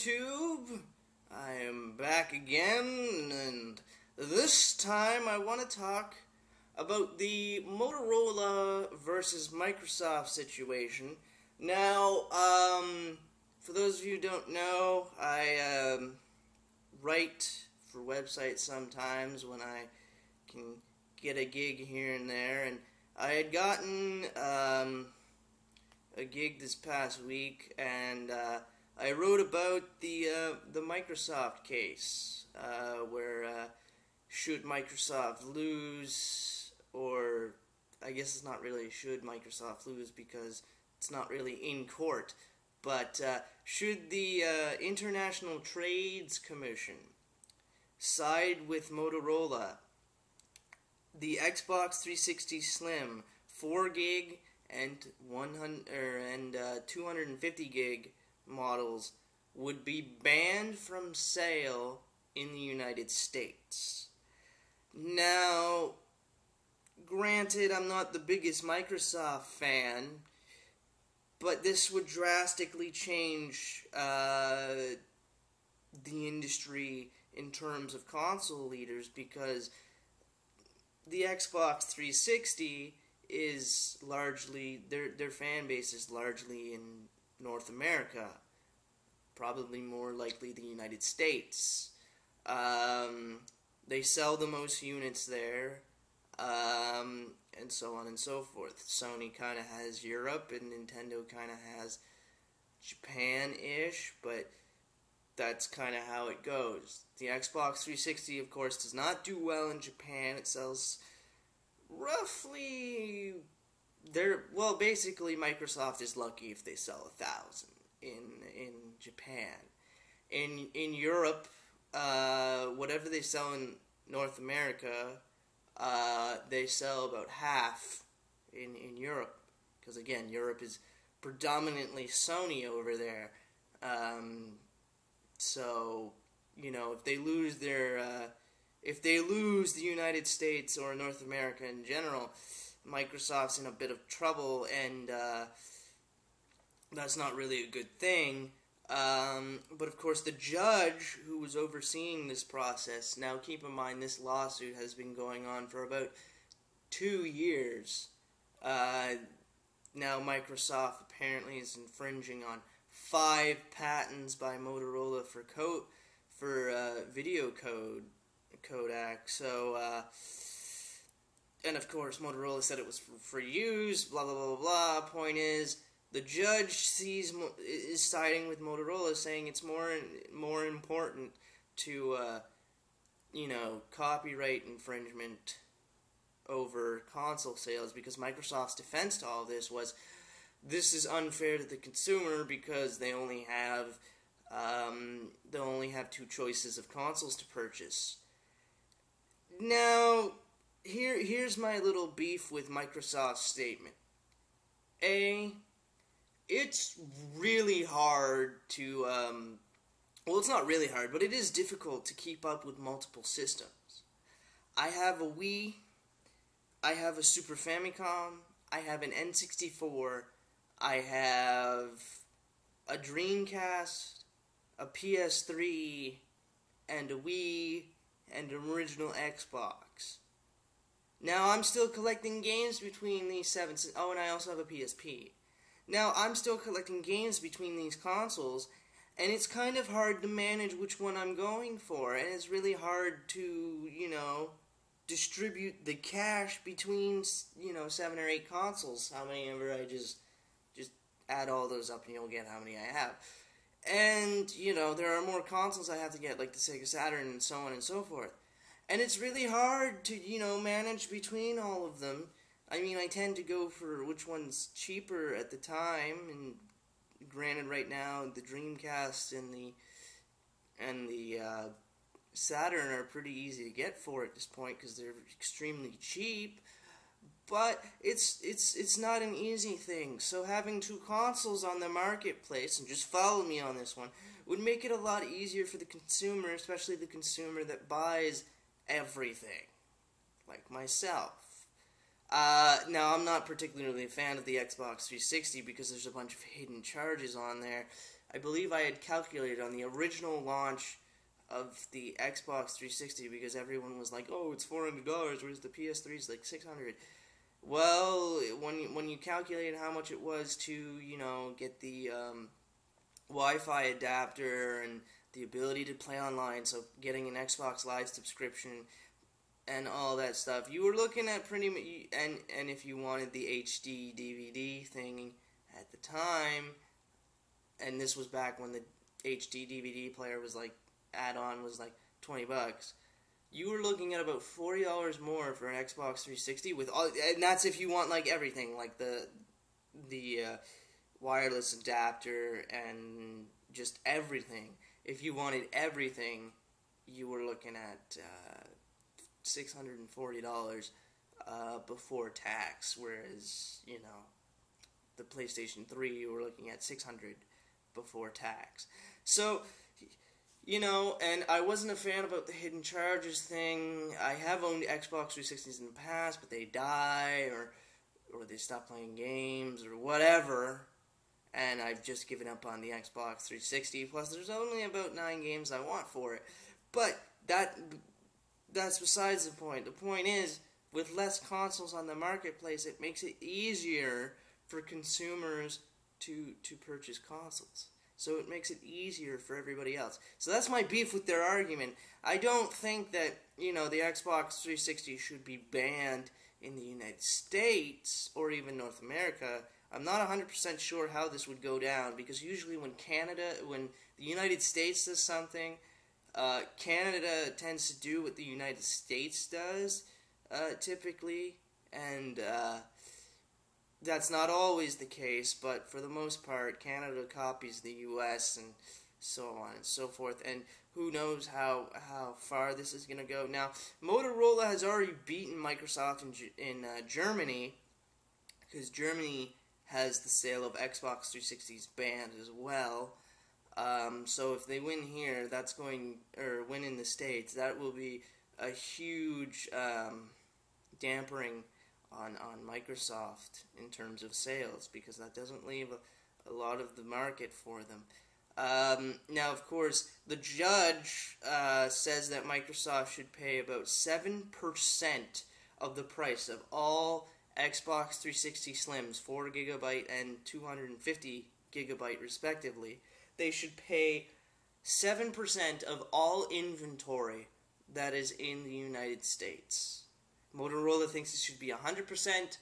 YouTube. I am back again, and this time I want to talk about the Motorola versus Microsoft situation. Now, for those of you who don't know, I write for websites sometimes when I can get a gig here and there, and I had gotten a gig this past week, and I wrote about the Microsoft case, where should Microsoft lose, or I guess it's not really should Microsoft lose because it's not really in court, but should the International Trades Commission side with Motorola? The Xbox 360 Slim 4 gig and 250 gig models would be banned from sale in the United States. Now, granted, I'm not the biggest Microsoft fan, but this would drastically change the industry in terms of console leaders, because the Xbox 360 is largely, their fan base is largely in North America, probably more likely the United States. They sell the most units there, and so on and so forth. Sony kind of has Europe, and Nintendo kind of has Japan-ish, but that's kind of how it goes. The Xbox 360, of course, does not do well in Japan. It sells roughly, basically Microsoft is lucky if they sell 1,000 in Japan. In Europe, whatever they sell in North America, they sell about half in Europe, because again, Europe is predominantly Sony over there. So, you know, if they lose the United States or North America in general, Microsoft's in a bit of trouble, and that's not really a good thing. But of course, the judge who was overseeing this process, now keep in mind this lawsuit has been going on for about 2 years. Now Microsoft apparently is infringing on 5 patents by Motorola for video codec. So, and of course Motorola said it was for use, blah blah blah blah. Point is, the judge is siding with Motorola, saying it's more important to copyright infringement over console sales, because Microsoft's defense to all this was, this is unfair to the consumer because they only have 2 choices of consoles to purchase. Now, here's my little beef with Microsoft's statement. It's really hard to, it's not really hard, but it is difficult to keep up with multiple systems. I have a Wii, I have a Super Famicom, I have an N64, I have a Dreamcast, a PS3, and a Wii, and an original Xbox. Now, I'm still collecting games between these 7... Oh, and I also have a PSP. Now, I'm still collecting games between these consoles, and it's kind of hard to manage which one I'm going for, and it's really hard to, distribute the cash between, 7 or 8 consoles. How many ever I just add all those up and you'll get how many I have. And, there are more consoles I have to get, like the Sega Saturn and so on and so forth. And it's really hard to, manage between all of them. I mean, I tend to go for which one's cheaper at the time, and granted right now the Dreamcast and the Saturn are pretty easy to get for at this point because they're extremely cheap. But it's not an easy thing. So having 2 consoles on the marketplace, and just follow me on this one, would make it a lot easier for the consumer, especially the consumer that buys everything, like myself. Now, I'm not particularly a fan of the Xbox 360 because there's a bunch of hidden charges on there. I believe I had calculated on the original launch of the Xbox 360 because everyone was like, oh, it's $400, whereas the PS3 is like $600. Well, when you calculate how much it was to, you know, get the Wi-Fi adapter and the ability to play online, so getting an Xbox Live subscription and all that stuff, you were looking at pretty much, and if you wanted the HD DVD thing at the time, and this was back when the HD DVD player was like, add-on was like $20, you were looking at about $40 more for an Xbox 360 with all, and that's if you want like everything, like the wireless adapter and just everything. If you wanted everything, you were looking at $640 before tax, whereas, you know, the PlayStation 3, you were looking at $600 before tax. So, you know, and I wasn't a fan about the hidden charges thing. I have owned Xbox 360s in the past, but they die, or they stop playing games, or whatever, and I've just given up on the Xbox 360. Plus, there's only about 9 games I want for it. But that's besides the point. The point is, with less consoles on the marketplace, it makes it easier for consumers to purchase consoles. So it makes it easier for everybody else. So that's my beef with their argument. I don't think that, you know, the Xbox 360 should be banned in the United States or even North America. I'm not 100% sure how this would go down, because usually when the United States does something, Canada tends to do what the United States does, typically, and that's not always the case, but for the most part, Canada copies the U.S. and so on and so forth, and who knows how far this is going to go. Now, Motorola has already beaten Microsoft in Germany, because Germany has the sale of Xbox 360s banned as well. So if they win here, win in the States, that will be a huge dampering on Microsoft in terms of sales, because that doesn't leave a lot of the market for them. Now, of course, the judge says that Microsoft should pay about 7% of the price of all Xbox 360 Slims, 4GB and 250GB respectively. They should pay 7% of all inventory that is in the United States. Motorola thinks it should be 100%.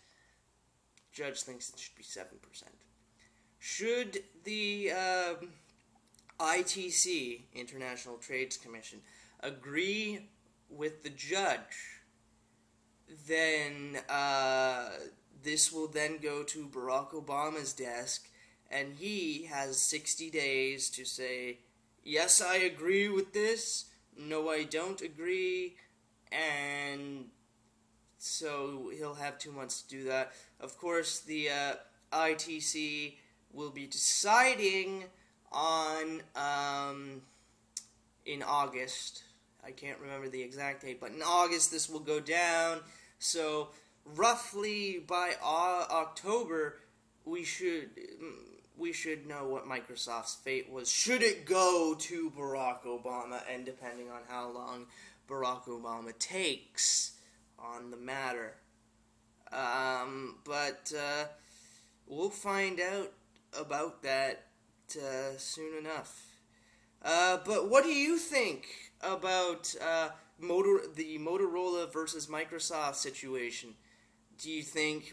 Judge thinks it should be 7%. Should the ITC, International Trades Commission, agree with the judge, then this will then go to Barack Obama's desk, and he has 60 days to say, yes, I agree with this, no, I don't agree, and so he'll have 2 months to do that. Of course, the ITC will be deciding on, in August, I can't remember the exact date, but in August this will go down, so roughly by October, we should know what Microsoft's fate was. Should it go to Barack Obama, and depending on how long Barack Obama takes on the matter. But we'll find out about that soon enough. But what do you think about the Motorola versus Microsoft situation? Do you think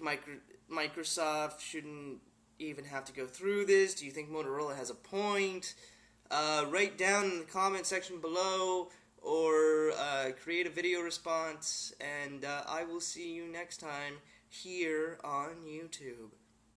Microsoft shouldn't even have to go through this? Do you think Motorola has a point? Write down in the comment section below, or create a video response, and I will see you next time here on YouTube.